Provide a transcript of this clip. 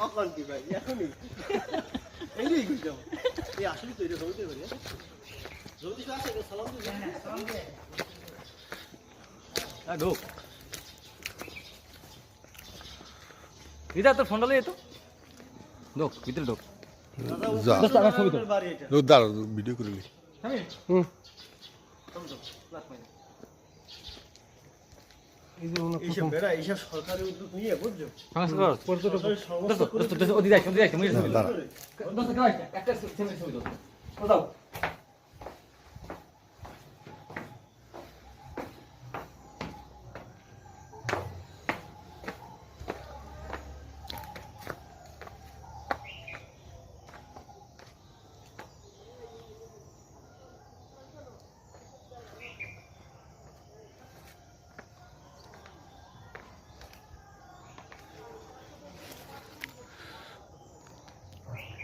অকান্তি ভাই এখনই এই কইতাম এই আসলে তো এটা হইতে পারে জলদি আসে সালাম দিই হ্যাঁ সালাম দে ঢোক ইদা তোর ফোনটা লই তো ঢোক ভিতরে ঢোক যা দাঁড়া ভিডিও করে নি এইসব বেড়া এইসব সরকারি উদ্যোগ নিয়ে বুঝছো ওদি যাই একটা ছবি দাও